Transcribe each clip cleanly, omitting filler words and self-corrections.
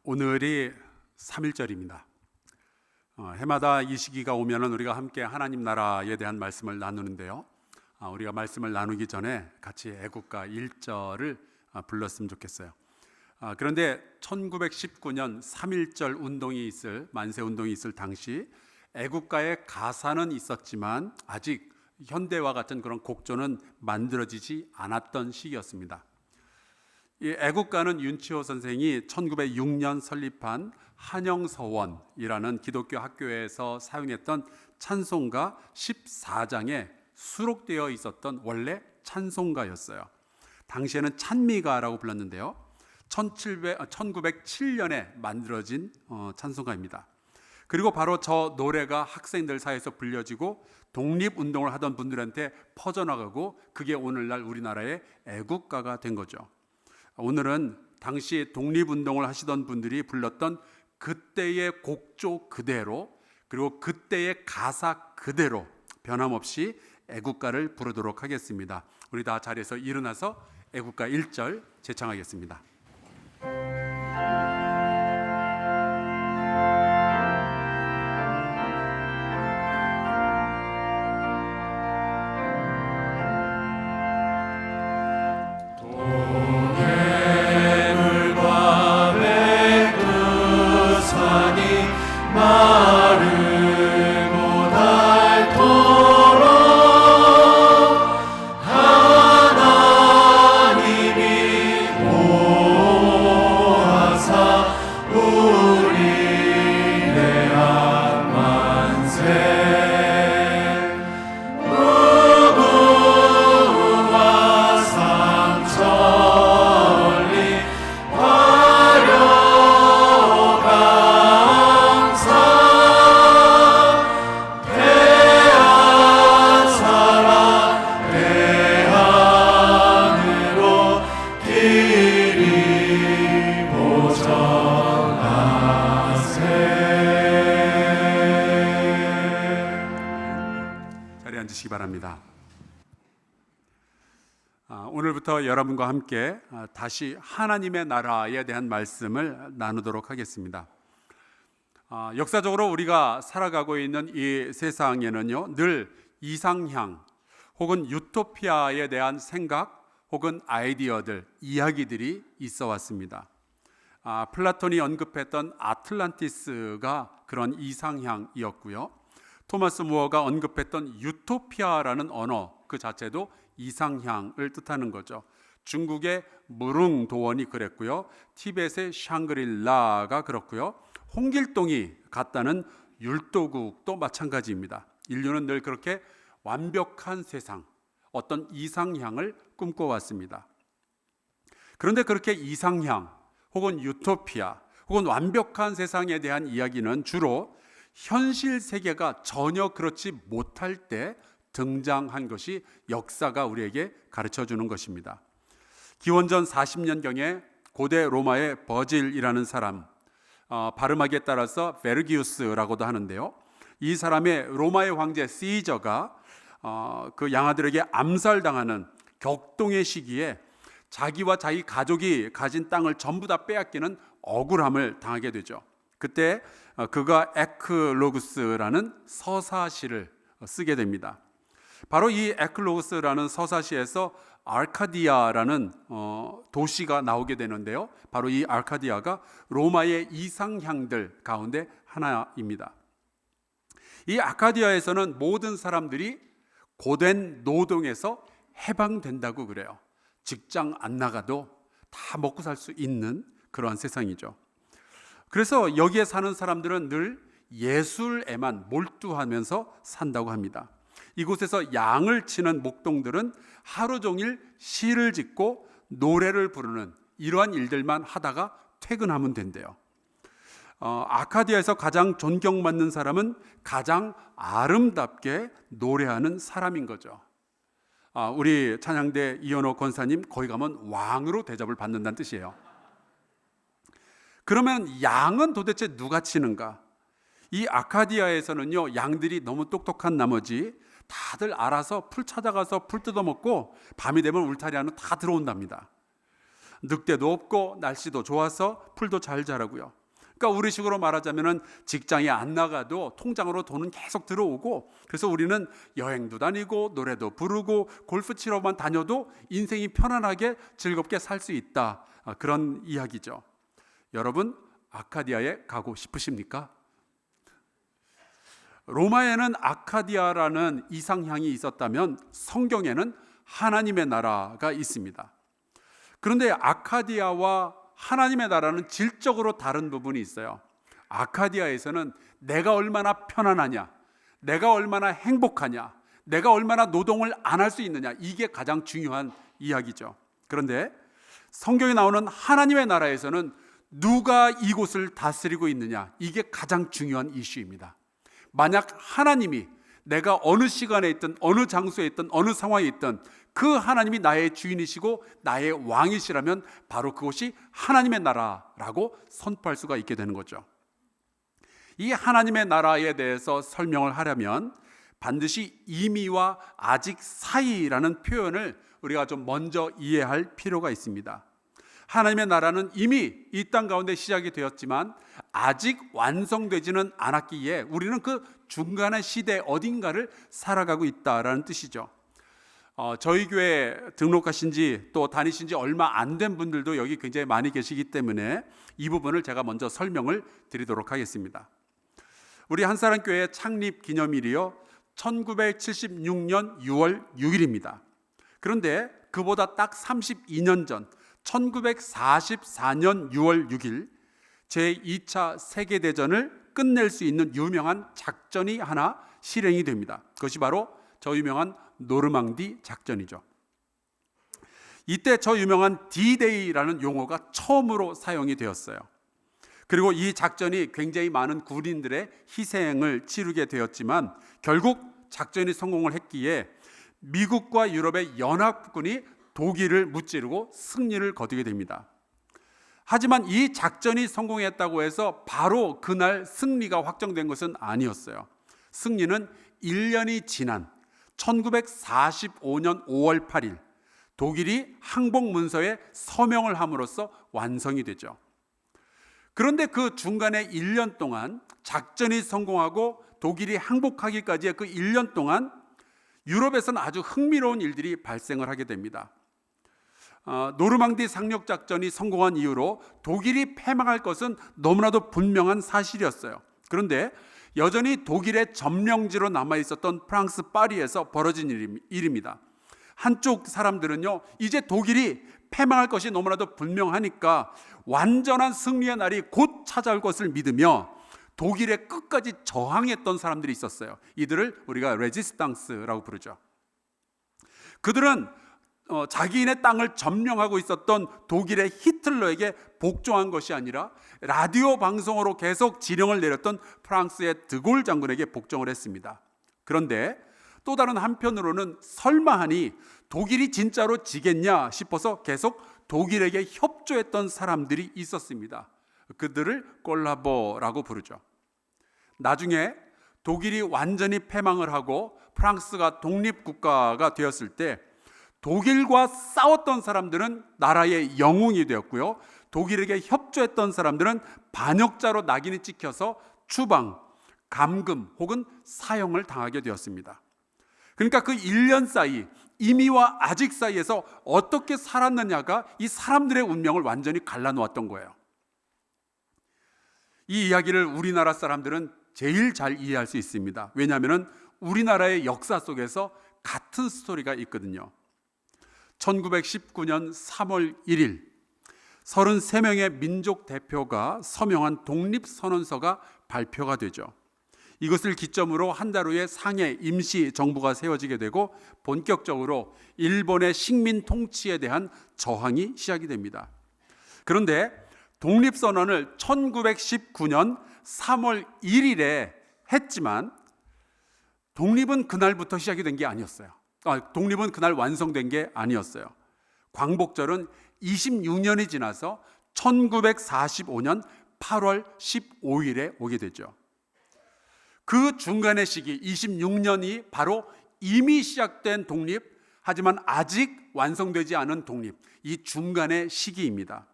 오늘이 3.1절입니다. 해마다 이 시기가 오면은 우리가 함께 하나님 나라에 대한 말씀을 나누는데요. 우리가 말씀을 나누기 전에 같이 애국가 1절을 불렀으면 좋겠어요. 그런데 1919년 3.1절 운동이 만세 운동이 있을 당시 애국가의 가사는 있었지만 아직 현대와 같은 그런 곡조는 만들어지지 않았던 시기였습니다. 이 애국가는 윤치호 선생이 1906년 설립한 한영서원이라는 기독교 학교에서 사용했던 찬송가 14장에 수록되어 있었던 원래 찬송가였어요. 당시에는 찬미가라고 불렀는데요. 1907년에 만들어진 찬송가입니다. 그리고 바로 저 노래가 학생들 사이에서 불려지고 독립운동을 하던 분들한테 퍼져나가고 그게 오늘날 우리나라의 애국가가 된 거죠. 오늘은 당시 독립운동을 하시던 분들이 불렀던 그때의 곡조 그대로, 그리고 그때의 가사 그대로 변함없이 애국가를 부르도록 하겠습니다. 우리 다 자리에서 일어나서 애국가 1절 제창하겠습니다. 바랍니다. 오늘부터 여러분과 함께 다시 하나님의 나라에 대한 말씀을 나누도록 하겠습니다. 역사적으로 우리가 살아가고 있는 이 세상에는요, 늘 이상향 혹은 유토피아에 대한 생각 혹은 아이디어들, 이야기들이 있어 왔습니다. 플라톤이 언급했던 아틀란티스가 그런 이상향이었고요. 토마스 무어가 언급했던 유토피아라는 언어 그 자체도 이상향을 뜻하는 거죠. 중국의 무릉도원이 그랬고요. 티벳의 샹그릴라가 그렇고요. 홍길동이 갔다는 율도국도 마찬가지입니다. 인류는 늘 그렇게 완벽한 세상, 어떤 이상향을 꿈꿔왔습니다. 그런데 그렇게 이상향 혹은 유토피아 혹은 완벽한 세상에 대한 이야기는 주로 현실 세계가 전혀 그렇지 못할 때 등장한 것이 역사가 우리에게 가르쳐주는 것입니다. 기원전 40년경에 고대 로마의 버질이라는 사람, 발음하기에 따라서 베르기우스라고도 하는데요. 이 사람의 로마의 황제 시저가 그 양아들에게 암살당하는 격동의 시기에 자기와 자기 가족이 가진 땅을 전부 다 빼앗기는 억울함을 당하게 되죠. 그때 그가 에클로구스라는 서사시를 쓰게 됩니다. 바로 이 에클로구스라는 서사시에서 아르카디아라는 도시가 나오게 되는데요. 바로 이 아르카디아가 로마의 이상향들 가운데 하나입니다. 이 아르카디아에서는 모든 사람들이 고된 노동에서 해방된다고 그래요. 직장 안 나가도 다 먹고 살 수 있는 그러한 세상이죠. 그래서 여기에 사는 사람들은 늘 예술에만 몰두하면서 산다고 합니다. 이곳에서 양을 치는 목동들은 하루 종일 시를 짓고 노래를 부르는 이러한 일들만 하다가 퇴근하면 된대요. 아카디아에서 가장 존경받는 사람은 가장 아름답게 노래하는 사람인 거죠. 우리 찬양대 이현호 권사님 거기 가면 왕으로 대접을 받는다는 뜻이에요. 그러면 양은 도대체 누가 치는가? 이 아카디아에서는요, 양들이 너무 똑똑한 나머지 다들 알아서 풀 찾아가서 풀 뜯어먹고 밤이 되면 울타리 안으로 다 들어온답니다. 늑대도 없고 날씨도 좋아서 풀도 잘 자라고요. 그러니까 우리식으로 말하자면은 직장에 안 나가도 통장으로 돈은 계속 들어오고, 그래서 우리는 여행도 다니고 노래도 부르고 골프 치러만 다녀도 인생이 편안하게 즐겁게 살 수 있다. 그런 이야기죠. 여러분, 아카디아에 가고 싶으십니까? 로마에는 아카디아라는 이상향이 있었다면 성경에는 하나님의 나라가 있습니다. 그런데 아카디아와 하나님의 나라는 질적으로 다른 부분이 있어요. 아카디아에서는 내가 얼마나 편안하냐, 내가 얼마나 행복하냐, 내가 얼마나 노동을 안 할 수 있느냐, 이게 가장 중요한 이야기죠. 그런데 성경에 나오는 하나님의 나라에서는 누가 이곳을 다스리고 있느냐, 이게 가장 중요한 이슈입니다. 만약 하나님이 내가 어느 시간에 있든 어느 장소에 있든 어느 상황에 있든 그 하나님이 나의 주인이시고 나의 왕이시라면 바로 그것이 하나님의 나라라고 선포할 수가 있게 되는 거죠. 이 하나님의 나라에 대해서 설명을 하려면 반드시 이미와 아직 사이라는 표현을 우리가 좀 먼저 이해할 필요가 있습니다. 하나님의 나라는 이미 이 땅 가운데 시작이 되었지만 아직 완성되지는 않았기에 우리는 그 중간의 시대 어딘가를 살아가고 있다라는 뜻이죠. 저희 교회 등록하신 지 또 다니신 지 얼마 안 된 분들도 여기 굉장히 많이 계시기 때문에 이 부분을 제가 먼저 설명을 드리도록 하겠습니다. 우리 한사랑교회 창립 기념일이요 1976년 6월 6일입니다. 그런데 그보다 딱 32년 전 1944년 6월 6일 제2차 세계대전을 끝낼 수 있는 유명한 작전이 하나 실행이 됩니다. 그것이 바로 저 유명한 노르망디 작전이죠. 이때 저 유명한 D-Day라는 용어가 처음으로 사용이 되었어요. 그리고 이 작전이 굉장히 많은 군인들의 희생을 치르게 되었지만 결국 작전이 성공을 했기에 미국과 유럽의 연합군이 독일을 무찌르고 승리를 거두게 됩니다. 하지만 이 작전이 성공했다고 해서 바로 그날 승리가 확정된 것은 아니었어요. 승리는 1년이 지난 1945년 5월 8일 독일이 항복 문서에 서명을 함으로써 완성이 되죠. 그런데 그 중간에 1년 동안 작전이 성공하고 독일이 항복하기까지의 그 1년 동안 유럽에서는 아주 흥미로운 일들이 발생을 하게 됩니다. 노르망디 상륙 작전이 성공한 이후로 독일이 패망할 것은 너무나도 분명한 사실이었어요. 그런데 여전히 독일의 점령지로 남아있었던 프랑스 파리에서 벌어진 일입니다. 한쪽 사람들은요, 이제 독일이 패망할 것이 너무나도 분명하니까 완전한 승리의 날이 곧 찾아올 것을 믿으며 독일에 끝까지 저항했던 사람들이 있었어요. 이들을 우리가 레지스탕스라고 부르죠. 그들은 자기인의 땅을 점령하고 있었던 독일의 히틀러에게 복종한 것이 아니라 라디오 방송으로 계속 지령을 내렸던 프랑스의 드골 장군에게 복종을 했습니다. 그런데 또 다른 한편으로는 설마하니 독일이 진짜로 지겠냐 싶어서 계속 독일에게 협조했던 사람들이 있었습니다. 그들을 콜라보라고 부르죠. 나중에 독일이 완전히 패망을 하고 프랑스가 독립국가가 되었을 때 독일과 싸웠던 사람들은 나라의 영웅이 되었고요, 독일에게 협조했던 사람들은 반역자로 낙인이 찍혀서 추방, 감금 혹은 사형을 당하게 되었습니다. 그러니까 그 1년 사이 이미와 아직 사이에서 어떻게 살았느냐가 이 사람들의 운명을 완전히 갈라놓았던 거예요. 이 이야기를 우리나라 사람들은 제일 잘 이해할 수 있습니다. 왜냐하면 우리나라의 역사 속에서 같은 스토리가 있거든요. 1919년 3월 1일 33명의 민족 대표가 서명한 독립선언서가 발표가 되죠. 이것을 기점으로 한 달 후에 상해 임시 정부가 세워지게 되고 본격적으로 일본의 식민 통치에 대한 저항이 시작이 됩니다. 그런데 독립선언을 1919년 3월 1일에 했지만 독립은 그날부터 시작이 된 게 아니었어요. 독립은 그날 완성된 게 아니었어요. 광복절은 26년이 지나서 1945년 8월 15일에 오게 되죠. 그 중간의 시기 26년이 바로 이미 시작된 독립, 하지만 아직 완성되지 않은 독립, 이 중간의 시기입니다.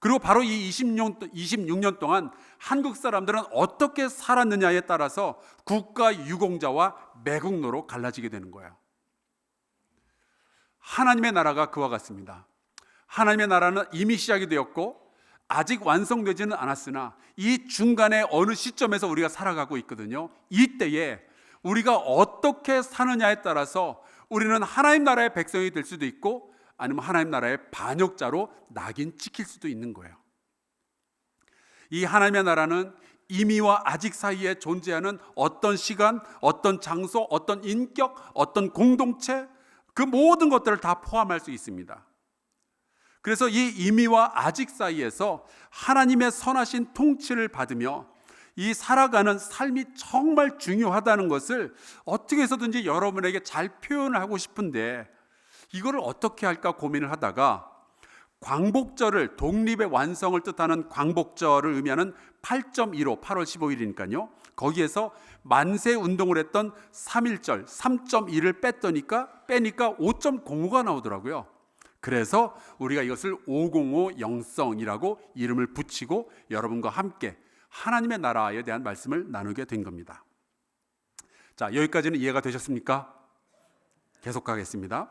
그리고 바로 이 26년 동안 한국 사람들은 어떻게 살았느냐에 따라서 국가 유공자와 매국노로 갈라지게 되는 거예요. 하나님의 나라가 그와 같습니다. 하나님의 나라는 이미 시작이 되었고 아직 완성되지는 않았으나 이 중간에 어느 시점에서 우리가 살아가고 있거든요. 이때에 우리가 어떻게 사느냐에 따라서 우리는 하나님 나라의 백성이 될 수도 있고 아니면 하나님 나라의 반역자로 낙인 찍힐 수도 있는 거예요. 이 하나님의 나라는 이미와 아직 사이에 존재하는 어떤 시간, 어떤 장소, 어떤 인격, 어떤 공동체, 그 모든 것들을 다 포함할 수 있습니다. 그래서 이 이미와 아직 사이에서 하나님의 선하신 통치를 받으며 이 살아가는 삶이 정말 중요하다는 것을 어떻게 해서든지 여러분에게 잘 표현을 하고 싶은데 이거를 어떻게 할까 고민을 하다가 광복절을, 독립의 완성을 뜻하는 광복절을 의미하는 8.15, 8월 15일이니까요. 거기에서 만세 운동을 했던 3.1절, 3.1을 빼니까 5.05가 나오더라고요. 그래서 우리가 이것을 505 영성이라고 이름을 붙이고 여러분과 함께 하나님의 나라에 대한 말씀을 나누게 된 겁니다. 자, 여기까지는 이해가 되셨습니까? 계속 가겠습니다.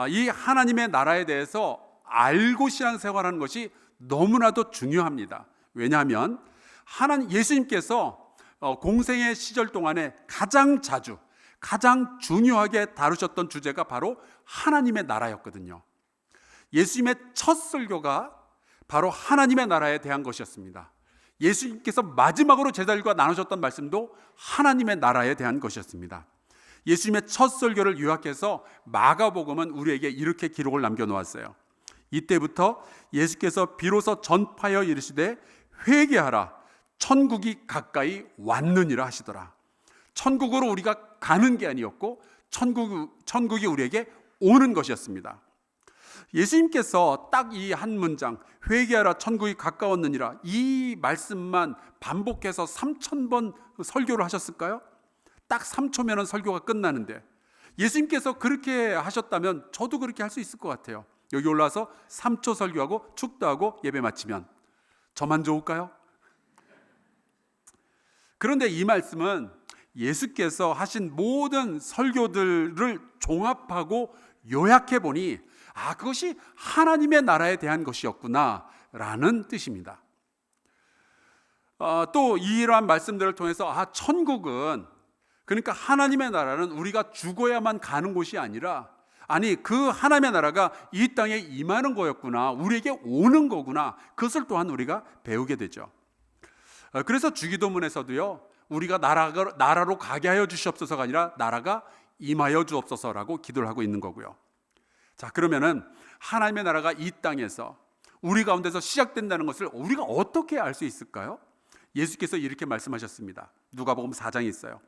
이 하나님의 나라에 대해서 알고 신앙생활하는 것이 너무나도 중요합니다. 왜냐하면 예수님께서 공생의 시절 동안에 가장 자주, 가장 중요하게 다루셨던 주제가 바로 하나님의 나라였거든요. 예수님의 첫 설교가 바로 하나님의 나라에 대한 것이었습니다. 예수님께서 마지막으로 제자들과 나누셨던 말씀도 하나님의 나라에 대한 것이었습니다. 예수님의 첫 설교를 요약해서 마가복음은 우리에게 이렇게 기록을 남겨놓았어요. 이때부터 예수께서 비로소 전파하여 이르시되 회개하라, 천국이 가까이 왔느니라 하시더라. 천국으로 우리가 가는 게 아니었고 천국이 우리에게 오는 것이었습니다. 예수님께서 딱 이 한 문장, 회개하라 천국이 가까웠느니라, 이 말씀만 반복해서 3,000번 설교를 하셨을까요? 딱 3초면 설교가 끝나는데 예수님께서 그렇게 하셨다면 저도 그렇게 할 수 있을 것 같아요. 여기 올라와서 3초 설교하고 축도하고 예배 마치면 저만 좋을까요? 그런데 이 말씀은 예수께서 하신 모든 설교들을 종합하고 요약해 보니 그것이 하나님의 나라에 대한 것이었구나 라는 뜻입니다. 또 이러한 말씀들을 통해서 천국은, 그러니까 하나님의 나라는 우리가 죽어야만 가는 곳이 아니라 그 하나님의 나라가 이 땅에 임하는 거였구나, 우리에게 오는 거구나, 그것을 또한 우리가 배우게 되죠. 그래서 주기도문에서도요, 우리가 나라로 가게 하여 주시옵소서가 아니라 나라가 임하여 주옵소서라고 기도를 하고 있는 거고요. 자, 그러면은 하나님의 나라가 이 땅에서 우리 가운데서 시작된다는 것을 우리가 어떻게 알 수 있을까요? 예수께서 이렇게 말씀하셨습니다. 누가복음 4장에 있어요.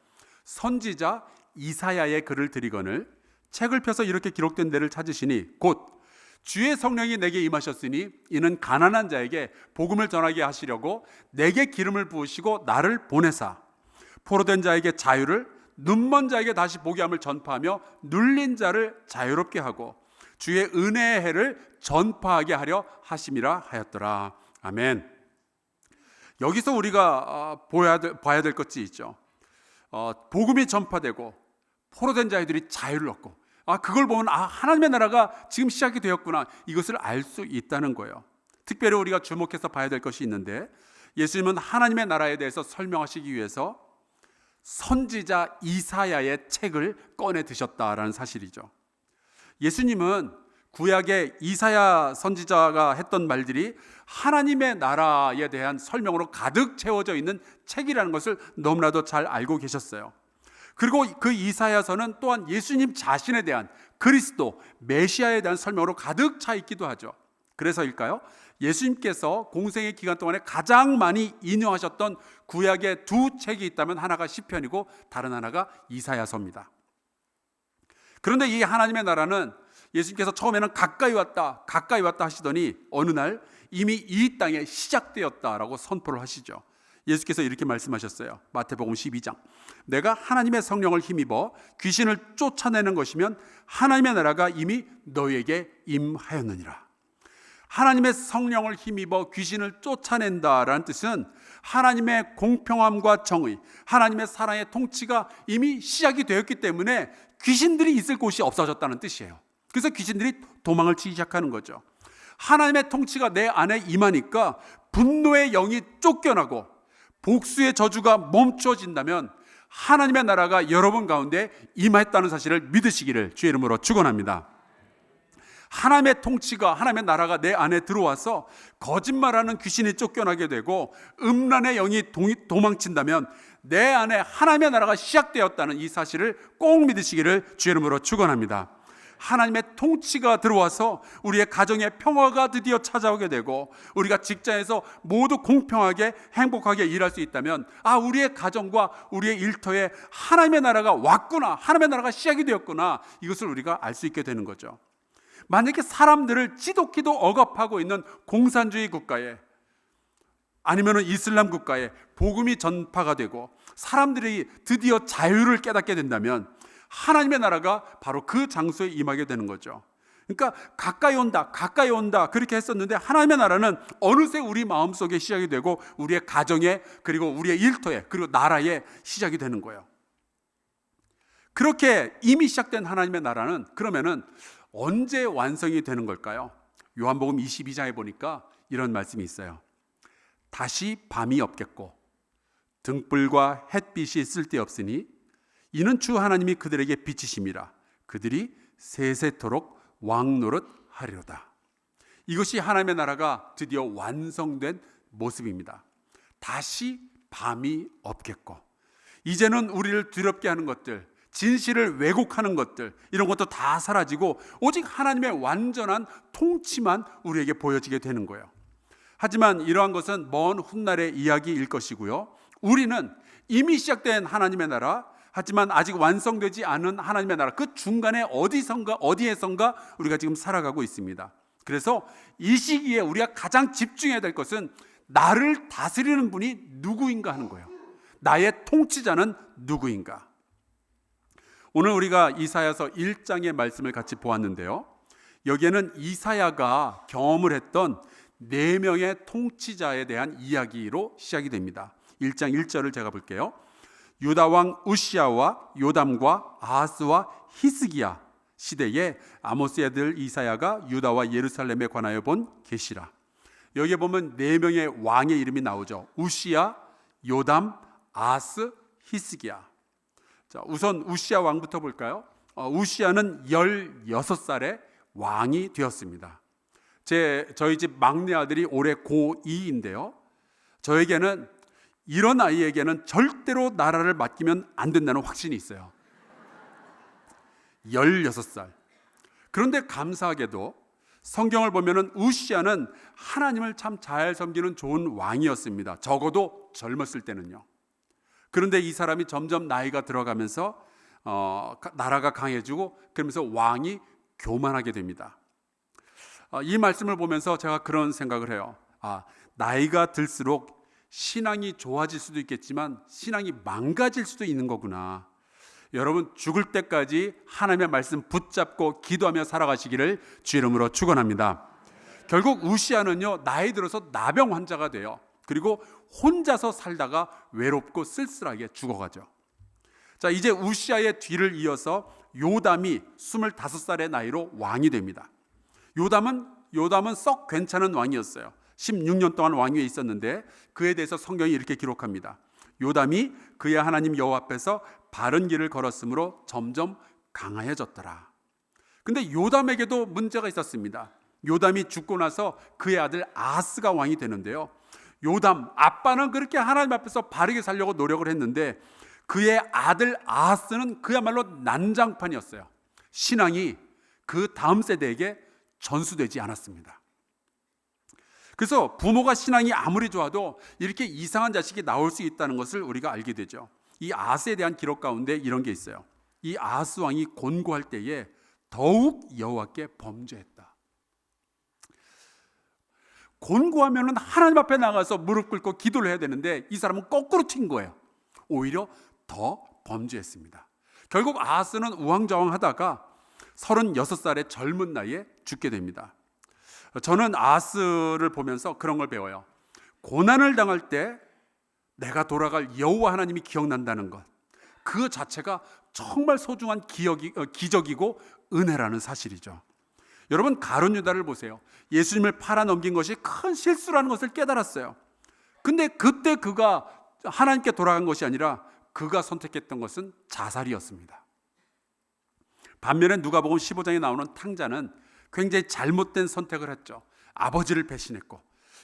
선지자 이사야의 글을 드리거늘 책을 펴서 이렇게 기록된 데를 찾으시니 곧 주의 성령이 내게 임하셨으니 이는 가난한 자에게 복음을 전하게 하시려고 내게 기름을 부으시고 나를 보내사 포로된 자에게 자유를, 눈먼 자에게 다시 보게 함을 전파하며 눌린 자를 자유롭게 하고 주의 은혜의 해를 전파하게 하려 하심이라 하였더라. 아멘. 여기서 우리가 봐야 될 것이 있죠. 복음이 전파되고 포로된 자들이 자유를 얻고 그걸 보면 하나님의 나라가 지금 시작이 되었구나, 이것을 알 수 있다는 거예요. 특별히 우리가 주목해서 봐야 될 것이 있는데 예수님은 하나님의 나라에 대해서 설명하시기 위해서 선지자 이사야의 책을 꺼내 드셨다라는 사실이죠. 예수님은 구약의 이사야 선지자가 했던 말들이 하나님의 나라에 대한 설명으로 가득 채워져 있는 책이라는 것을 너무나도 잘 알고 계셨어요. 그리고 그 이사야서는 또한 예수님 자신에 대한, 그리스도 메시아에 대한 설명으로 가득 차 있기도 하죠. 그래서일까요? 예수님께서 공생의 기간 동안에 가장 많이 인용하셨던 구약의 두 책이 있다면 하나가 시편이고 다른 하나가 이사야서입니다. 그런데 이 하나님의 나라는 예수님께서 처음에는 가까이 왔다 하시더니 어느 날 이미 이 땅에 시작되었다라고 선포를 하시죠. 예수께서 이렇게 말씀하셨어요. 마태복음 12장. 내가 하나님의 성령을 힘입어 귀신을 쫓아내는 것이면 하나님의 나라가 이미 너에게 임하였느니라. 하나님의 성령을 힘입어 귀신을 쫓아낸다라는 뜻은 하나님의 공평함과 정의, 하나님의 사랑의 통치가 이미 시작이 되었기 때문에 귀신들이 있을 곳이 없어졌다는 뜻이에요. 그래서 귀신들이 도망을 치기 시작하는 거죠. 하나님의 통치가 내 안에 임하니까 분노의 영이 쫓겨나고 복수의 저주가 멈춰진다면 하나님의 나라가 여러분 가운데 임했다는 사실을 믿으시기를 주의 이름으로 축원합니다. 하나님의 통치가, 하나님의 나라가 내 안에 들어와서 거짓말하는 귀신이 쫓겨나게 되고 음란의 영이 도망친다면 내 안에 하나님의 나라가 시작되었다는 이 사실을 꼭 믿으시기를 주의 이름으로 축원합니다. 하나님의 통치가 들어와서 우리의 가정에 평화가 드디어 찾아오게 되고 우리가 직장에서 모두 공평하게 행복하게 일할 수 있다면 우리의 가정과 우리의 일터에 하나님의 나라가 왔구나, 하나님의 나라가 시작이 되었구나, 이것을 우리가 알 수 있게 되는 거죠. 만약에 사람들을 지독히도 억압하고 있는 공산주의 국가에 아니면 이슬람 국가에 복음이 전파가 되고 사람들이 드디어 자유를 깨닫게 된다면 하나님의 나라가 바로 그 장소에 임하게 되는 거죠. 그러니까 가까이 온다 그렇게 했었는데 하나님의 나라는 어느새 우리 마음속에 시작이 되고 우리의 가정에, 그리고 우리의 일터에, 그리고 나라에 시작이 되는 거예요. 그렇게 이미 시작된 하나님의 나라는 그러면은 언제 완성이 되는 걸까요? 요한복음 22장에 보니까 이런 말씀이 있어요. 다시 밤이 없겠고 등불과 햇빛이 쓸데없으니 이는 주 하나님이 그들에게 빛이심이라 그들이 세세토록 왕노릇하리로다. 이것이 하나님의 나라가 드디어 완성된 모습입니다. 다시 밤이 없겠고 이제는 우리를 두렵게 하는 것들, 진실을 왜곡하는 것들, 이런 것도 다 사라지고 오직 하나님의 완전한 통치만 우리에게 보여지게 되는 거예요. 하지만 이러한 것은 먼 훗날의 이야기일 것이고요, 우리는 이미 시작된 하나님의 나라, 하지만 아직 완성되지 않은 하나님의 나라, 그 중간에 어디에선가 우리가 지금 살아가고 있습니다. 그래서 이 시기에 우리가 가장 집중해야 될 것은 나를 다스리는 분이 누구인가 하는 거예요. 나의 통치자는 누구인가. 오늘 우리가 이사야서 1장의 말씀을 같이 보았는데요, 여기에는 이사야가 경험을 했던 4명의 통치자에 대한 이야기로 시작이 됩니다. 1장 1절을 제가 볼게요. 유다 왕 우시야와 요담과 아하스와 히스기야 시대에 아모스의 아들 이사야가 유다와 예루살렘에 관하여 본 계시라. 여기에 보면 4명의 왕의 이름이 나오죠. 우시야, 요담, 아하스, 히스기야. 자, 우선 우시야 왕부터 볼까요? 우시야는 16살에 왕이 되었습니다. 저희 집 막내 아들이 올해 고2인데요, 저에게는 이런 아이에게는 절대로 나라를 맡기면 안 된다는 확신이 있어요. 16살. 그런데 감사하게도 성경을 보면은 우시야는 하나님을 참 잘 섬기는 좋은 왕이었습니다. 적어도 젊었을 때는요. 그런데 이 사람이 점점 나이가 들어가면서 나라가 강해지고 그러면서 왕이 교만하게 됩니다. 이 말씀을 보면서 제가 그런 생각을 해요. 나이가 들수록 신앙이 좋아질 수도 있겠지만 신앙이 망가질 수도 있는 거구나. 여러분, 죽을 때까지 하나님의 말씀 붙잡고 기도하며 살아가시기를 주의 이름으로 축원합니다. 결국 우시야는요, 나이 들어서 나병 환자가 돼요. 그리고 혼자서 살다가 외롭고 쓸쓸하게 죽어가죠. 자, 이제 우시야의 뒤를 이어서 요담이 25살의 나이로 왕이 됩니다. 요담은 썩 괜찮은 왕이었어요. 16년 동안 왕위에 있었는데 그에 대해서 성경이 이렇게 기록합니다. 요담이 그의 하나님 여호와 앞에서 바른 길을 걸었으므로 점점 강하여졌더라. 근데 요담에게도 문제가 있었습니다. 요담이 죽고 나서 그의 아들 아하스가 왕이 되는데요, 요담 아빠는 그렇게 하나님 앞에서 바르게 살려고 노력을 했는데 그의 아들 아하스는 그야말로 난장판이었어요. 신앙이 그 다음 세대에게 전수되지 않았습니다. 그래서 부모가 신앙이 아무리 좋아도 이렇게 이상한 자식이 나올 수 있다는 것을 우리가 알게 되죠. 이 아하스에 대한 기록 가운데 이런 게 있어요. 이 아하스 왕이 곤고할 때에 더욱 여호와께 범죄했다. 곤고하면은 하나님 앞에 나가서 무릎 꿇고 기도를 해야 되는데 이 사람은 거꾸로 튄 거예요. 오히려 더 범죄했습니다. 결국 아하스는 우왕좌왕하다가 36살의 젊은 나이에 죽게 됩니다. 저는 아하스를 보면서 그런 걸 배워요. 고난을 당할 때 내가 돌아갈 여호와 하나님이 기억난다는 것, 그 자체가 정말 소중한 기적이고 은혜라는 사실이죠. 여러분, 가룟 유다를 보세요. 예수님을 팔아넘긴 것이 큰 실수라는 것을 깨달았어요. 근데 그때 그가 하나님께 돌아간 것이 아니라 그가 선택했던 것은 자살이었습니다. 반면에 누가복음 15장에 나오는 탕자는 굉장히 잘못된 선택을 했죠. 아버지를 배신했고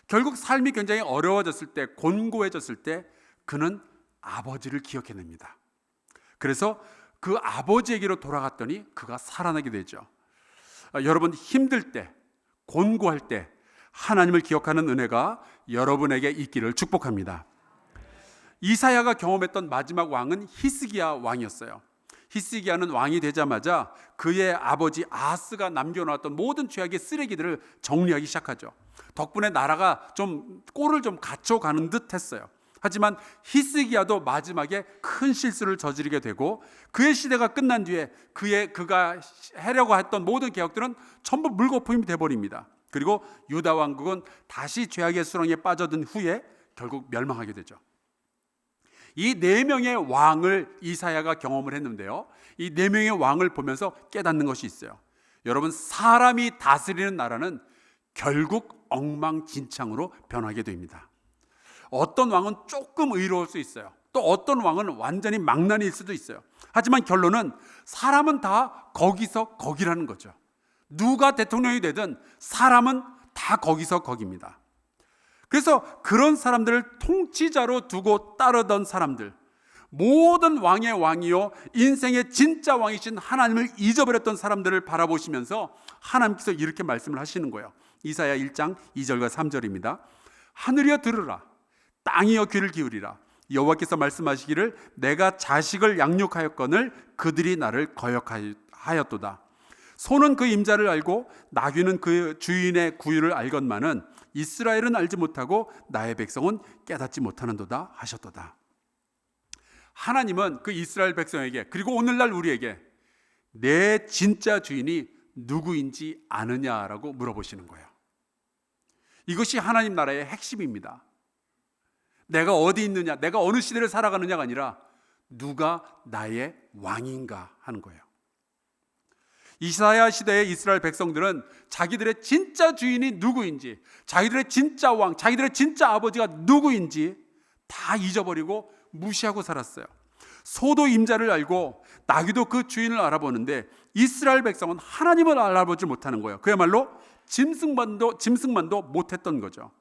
결국 삶이 굉장히 어려워졌을 때, 곤고해졌을 때 그는 아버지를 기억해냅니다. 그래서 그 아버지에게로 돌아갔더니 그가 살아나게 되죠. 여러분, 힘들 때, 곤고할 때 하나님을 기억하는 은혜가 여러분에게 있기를 축복합니다. 이사야가 경험했던 마지막 왕은 히스기야 왕이었어요. 히스기야는 왕이 되자마자 그의 아버지 아하스가 남겨놓았던 모든 죄악의 쓰레기들을 정리하기 시작하죠. 덕분에 나라가 좀 꼴을 좀 갖춰가는 듯 했어요. 하지만 히스기야도 마지막에 큰 실수를 저지르게 되고 그의 시대가 끝난 뒤에 그가 하려고 했던 모든 개혁들은 전부 물거품이 되어버립니다. 그리고 유다 왕국은 다시 죄악의 수렁에 빠져든 후에 결국 멸망하게 되죠. 이 4명의 왕을 이사야가 경험을 했는데요, 이 4명의 왕을 보면서 깨닫는 것이 있어요. 여러분, 사람이 다스리는 나라는 결국 엉망진창으로 변하게 됩니다. 어떤 왕은 조금 의로울 수 있어요. 또 어떤 왕은 완전히 망나니일 수도 있어요. 하지만 결론은 사람은 다 거기서 거기라는 거죠. 누가 대통령이 되든 사람은 다 거기서 거기입니다. 그래서 그런 사람들을 통치자로 두고 따르던 사람들, 모든 왕의 왕이요 인생의 진짜 왕이신 하나님을 잊어버렸던 사람들을 바라보시면서 하나님께서 이렇게 말씀을 하시는 거예요. 이사야 1장 2절과 3절입니다. 하늘이여 들으라, 땅이여 귀를 기울이라. 여호와께서 말씀하시기를 내가 자식을 양육하였거늘 그들이 나를 거역하였도다. 소는 그 임자를 알고 나귀는 그 주인의 구유를 알건만은 이스라엘은 알지 못하고 나의 백성은 깨닫지 못하는도다 하셨도다. 하나님은 그 이스라엘 백성에게, 그리고 오늘날 우리에게 내 진짜 주인이 누구인지 아느냐라고 물어보시는 거예요. 이것이 하나님 나라의 핵심입니다. 내가 어디 있느냐, 내가 어느 시대를 살아가느냐가 아니라 누가 나의 왕인가 하는 거예요. 이사야 시대의 이스라엘 백성들은 자기들의 진짜 주인이 누구인지, 자기들의 진짜 왕, 자기들의 진짜 아버지가 누구인지 다 잊어버리고 무시하고 살았어요. 소도 임자를 알고 나귀도 그 주인을 알아보는데 이스라엘 백성은 하나님을 알아보지 못하는 거예요. 그야말로 짐승만도 못했던 거죠.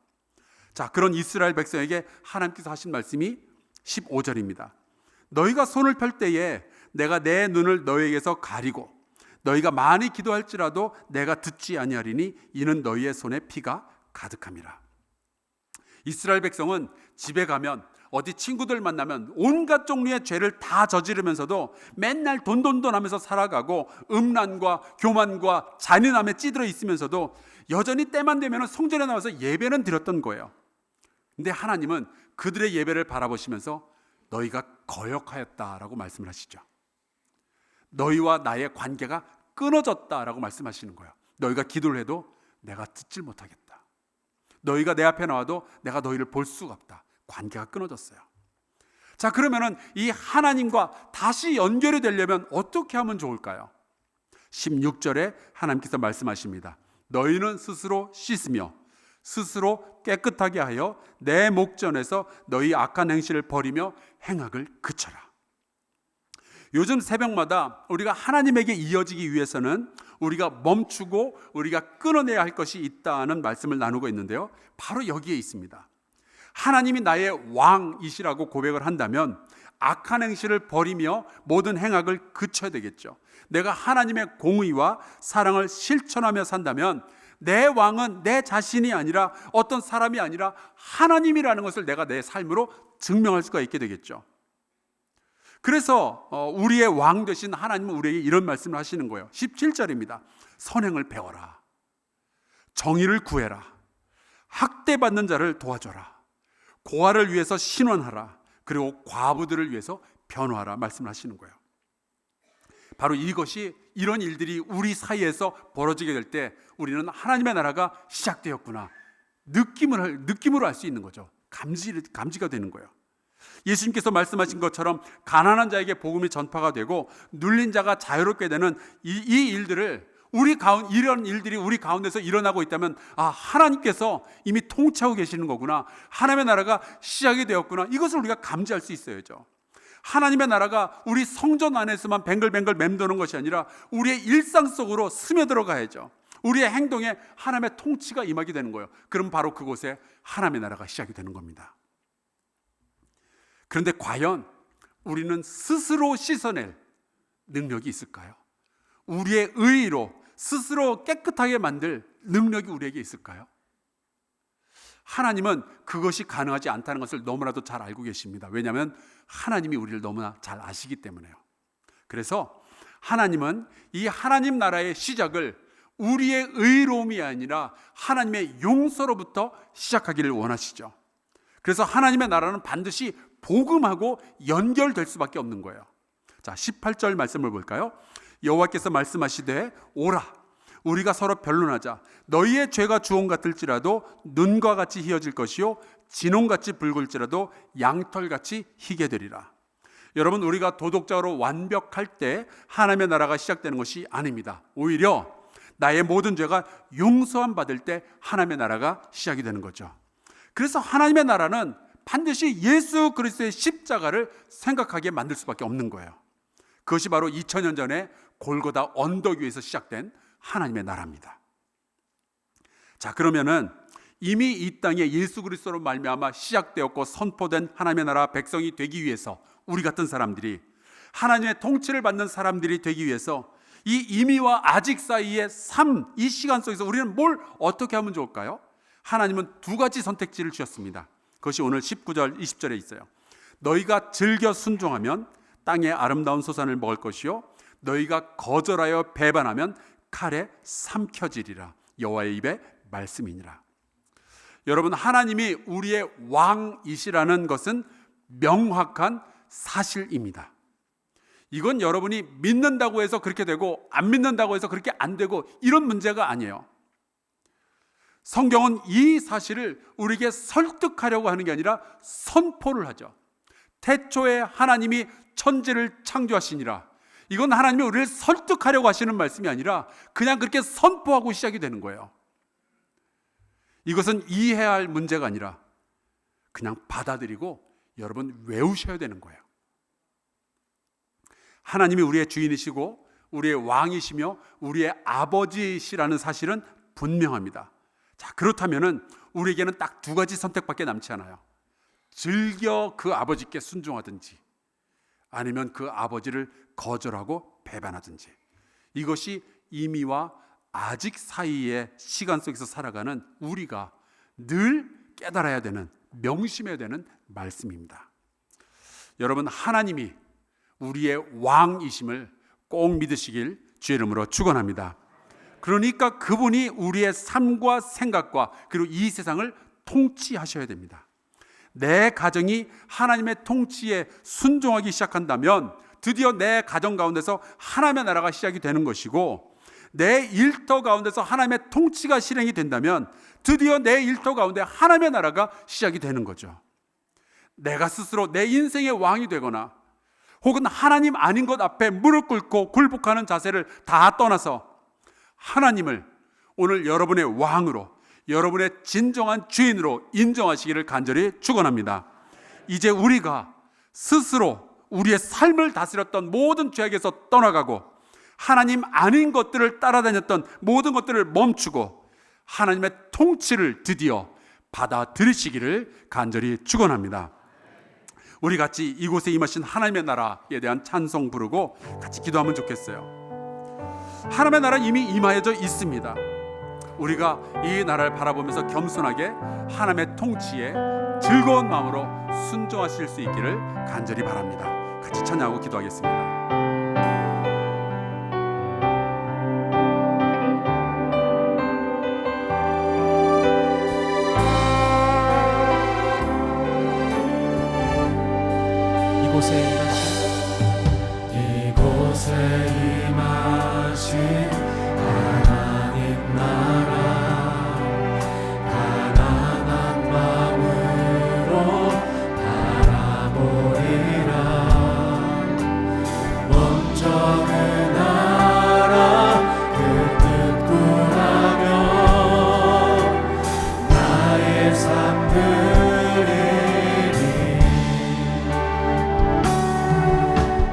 자, 그런 이스라엘 백성에게 하나님께서 하신 말씀이 15절입니다. 너희가 손을 펼 때에 내가 내 눈을 너희에게서 가리고 너희가 많이 기도할지라도 내가 듣지 아니하리니 이는 너희의 손에 피가 가득함이라. 이스라엘 백성은 집에 가면, 어디 친구들 만나면 온갖 종류의 죄를 다 저지르면서도 맨날 돈돈돈하면서 살아가고 음란과 교만과 잔인함에 찌들어 있으면서도 여전히 때만 되면 성전에 나와서 예배는 드렸던 거예요. 근데 하나님은 그들의 예배를 바라보시면서 너희가 거역하였다라고 말씀을 하시죠. 너희와 나의 관계가 끊어졌다라고 말씀하시는 거예요. 너희가 기도를 해도 내가 듣질 못하겠다. 너희가 내 앞에 나와도 내가 너희를 볼 수가 없다. 관계가 끊어졌어요. 자, 그러면은 이 하나님과 다시 연결이 되려면 어떻게 하면 좋을까요? 16절에 하나님께서 말씀하십니다. 너희는 스스로 씻으며 스스로 깨끗하게 하여 내 목전에서 너희 악한 행실을 버리며 행악을 그쳐라. 요즘 새벽마다 우리가 하나님에게 이어지기 위해서는 우리가 멈추고 우리가 끊어내야 할 것이 있다는 말씀을 나누고 있는데요, 바로 여기에 있습니다. 하나님이 나의 왕이시라고 고백을 한다면 악한 행실을 버리며 모든 행악을 그쳐야 되겠죠. 내가 하나님의 공의와 사랑을 실천하며 산다면 내 왕은 내 자신이 아니라 어떤 사람이 아니라 하나님이라는 것을 내가 내 삶으로 증명할 수가 있게 되겠죠. 그래서 우리의 왕 되신 하나님은 우리에게 이런 말씀을 하시는 거예요. 17절입니다. 선행을 배워라. 정의를 구해라. 학대받는 자를 도와줘라. 고아를 위해서 신원하라. 그리고 과부들을 위해서 변호하라 말씀을 하시는 거예요. 바로 이런 일들이 우리 사이에서 벌어지게 될 때 우리는 하나님의 나라가 시작되었구나 느낌으로 알 수 있는 거죠. 감지가 되는 거예요. 예수님께서 말씀하신 것처럼 가난한 자에게 복음이 전파가 되고 눌린 자가 자유롭게 되는 이 일들을 이런 일들이 우리 가운데서 일어나고 있다면 하나님께서 이미 통치하고 계시는 거구나, 하나님의 나라가 시작이 되었구나, 이것을 우리가 감지할 수 있어야죠. 하나님의 나라가 우리 성전 안에서만 뱅글뱅글 맴도는 것이 아니라 우리의 일상 속으로 스며들어가야죠. 우리의 행동에 하나님의 통치가 임하게 되는 거예요. 그럼 바로 그곳에 하나님의 나라가 시작이 되는 겁니다. 그런데 과연 우리는 스스로 씻어낼 능력이 있을까요? 우리의 의의로 스스로 깨끗하게 만들 능력이 우리에게 있을까요? 하나님은 그것이 가능하지 않다는 것을 너무나도 잘 알고 계십니다. 왜냐하면 하나님이 우리를 너무나 잘 아시기 때문에요. 그래서 하나님은 이 하나님 나라의 시작을 우리의 의로움이 아니라 하나님의 용서로부터 시작하기를 원하시죠. 그래서 하나님의 나라는 반드시 복음하고 연결될 수밖에 없는 거예요. 자, 18절 말씀을 볼까요? 여호와께서 말씀하시되 오라 우리가 서로 변론하자. 너희의 죄가 주홍 같을지라도 눈과 같이 희어질 것이요 진홍같이 붉을지라도 양털같이 희게 되리라. 여러분, 우리가 도덕적으로 완벽할 때 하나님의 나라가 시작되는 것이 아닙니다. 오히려 나의 모든 죄가 용서함 받을 때 하나님의 나라가 시작이 되는 거죠. 그래서 하나님의 나라는 반드시 예수 그리스도의 십자가를 생각하게 만들 수밖에 없는 거예요. 그것이 바로 2000년 전에 골고다 언덕 위에서 시작된 하나님의 나라입니다. 자, 그러면은 이미 이 땅에 예수 그리스도로 말미암아 시작되었고 선포된 하나님의 나라 백성이 되기 위해서 우리 같은 사람들이 하나님의 통치를 받는 사람들이 되기 위해서 이 이미와 아직 사이의 이 시간 속에서 우리는 뭘 어떻게 하면 좋을까요? 하나님은 두 가지 선택지를 주셨습니다. 그것이 오늘 19절 20절에 있어요. 너희가 즐겨 순종하면 땅의 아름다운 소산을 먹을 것이요 너희가 거절하여 배반하면 칼에 삼켜지리라. 여호와의 입의 말씀이니라. 여러분, 하나님이 우리의 왕이시라는 것은 명확한 사실입니다. 이건 여러분이 믿는다고 해서 그렇게 되고 안 믿는다고 해서 그렇게 안 되고 이런 문제가 아니에요. 성경은 이 사실을 우리에게 설득하려고 하는 게 아니라 선포를 하죠. 태초에 하나님이 천지를 창조하시니라. 이건 하나님이 우리를 설득하려고 하시는 말씀이 아니라 그냥 그렇게 선포하고 시작이 되는 거예요. 이것은 이해해야 할 문제가 아니라 그냥 받아들이고 여러분 외우셔야 되는 거예요. 하나님이 우리의 주인이시고 우리의 왕이시며 우리의 아버지시라는 사실은 분명합니다. 자, 그렇다면은 우리에게는 딱 두 가지 선택밖에 남지 않아요. 즐겨 그 아버지께 순종하든지 아니면 그 아버지를 거절하고 배반하든지. 이것이 이미와 아직 사이의 시간 속에서 살아가는 우리가 늘 깨달아야 되는, 명심해야 되는 말씀입니다. 여러분, 하나님이 우리의 왕이심을 꼭 믿으시길 주의 이름으로 축원합니다. 그러니까 그분이 우리의 삶과 생각과 그리고 이 세상을 통치하셔야 됩니다. 내 가정이 하나님의 통치에 순종하기 시작한다면 드디어 내 가정 가운데서 하나님의 나라가 시작이 되는 것이고, 내 일터 가운데서 하나님의 통치가 실행이 된다면 드디어 내 일터 가운데 하나님의 나라가 시작이 되는 거죠. 내가 스스로 내 인생의 왕이 되거나 혹은 하나님 아닌 것 앞에 무릎 꿇고 굴복하는 자세를 다 떠나서 하나님을 오늘 여러분의 왕으로, 여러분의 진정한 주인으로 인정하시기를 간절히 축원합니다. 이제 우리가 스스로 우리의 삶을 다스렸던 모든 죄악에서 떠나가고 하나님 아닌 것들을 따라다녔던 모든 것들을 멈추고 하나님의 통치를 드디어 받아들이시기를 간절히 축원합니다. 우리 같이 이곳에 임하신 하나님의 나라에 대한 찬송 부르고 같이 기도하면 좋겠어요. 하나님의 나라는 이미 임하여져 있습니다. 우리가 이 나라를 바라보면서 겸손하게 하나님의 통치에 즐거운 마음으로 순종하실 수 있기를 간절히 바랍니다. 같이 찬양하고 기도하겠습니다. 이곳에 임하신 하나님 나라 가난한 마음으로 바라보리라. 먼저 그 나라 그 뜻 구하며 나의 삶 드리리.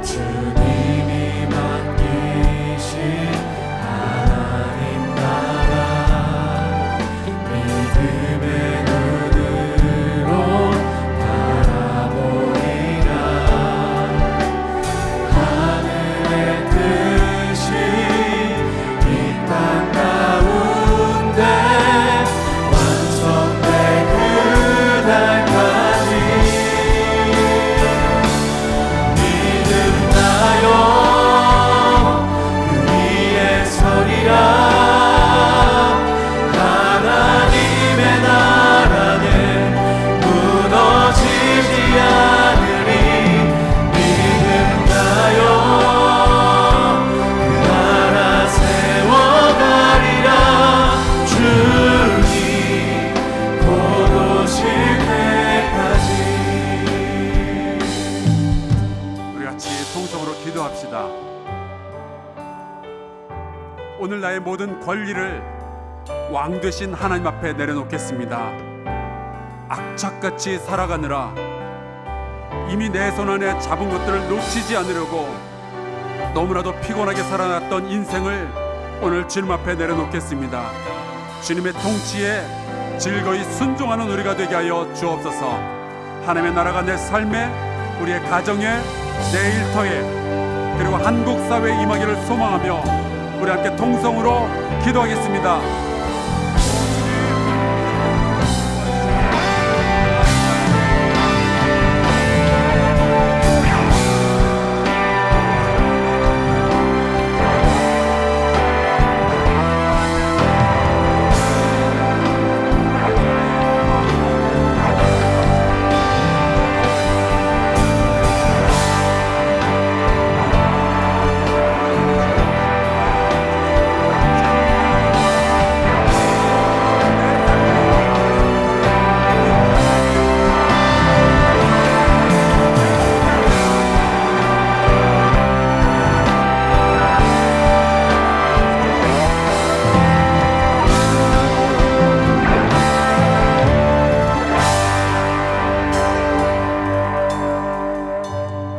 주님이 맡기신 하나님 나라 믿음의 눈으로 바라보리라. 하늘의 뜻이 이 땅 가운데 완성될 그날까지 믿음나요 그 위에 서리라. 하나님의 나라는 무너지지 않으리. 믿음나요 그 나라 세워가리라. 주님 곧 오실 때까지. 우리 같이 통성으로 기도합시다. 오늘 나의 모든 권리를 왕 되신 하나님 앞에 내려놓겠습니다. 악착같이 살아가느라 이미 내 손 안에 잡은 것들을 놓치지 않으려고 너무나도 피곤하게 살아났던 인생을 오늘 주님 앞에 내려놓겠습니다. 주님의 통치에 즐거이 순종하는 우리가 되게 하여 주옵소서. 하나님의 나라가 내 삶에, 우리의 가정에, 내 일터에, 그리고 한국 사회에 임하기를 소망하며 우리 함께 통성으로 기도하겠습니다.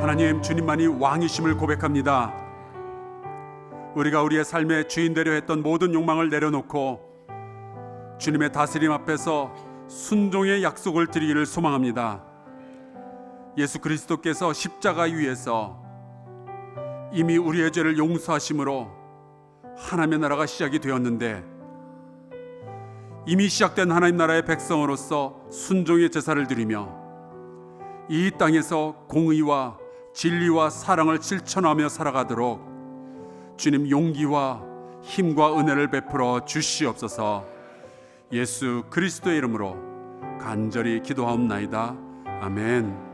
하나님, 주님만이 왕이심을 고백합니다. 우리가 우리의 삶의 주인되려 했던 모든 욕망을 내려놓고 주님의 다스림 앞에서 순종의 약속을 드리기를 소망합니다. 예수 그리스도께서 십자가 위에서 이미 우리의 죄를 용서하심으로 하나님의 나라가 시작이 되었는데, 이미 시작된 하나님 나라의 백성으로서 순종의 제사를 드리며 이 땅에서 공의와 진리와 사랑을 실천하며 살아가도록 주님 용기와 힘과 은혜를 베풀어 주시옵소서. 예수 그리스도의 이름으로 간절히 기도하옵나이다. 아멘.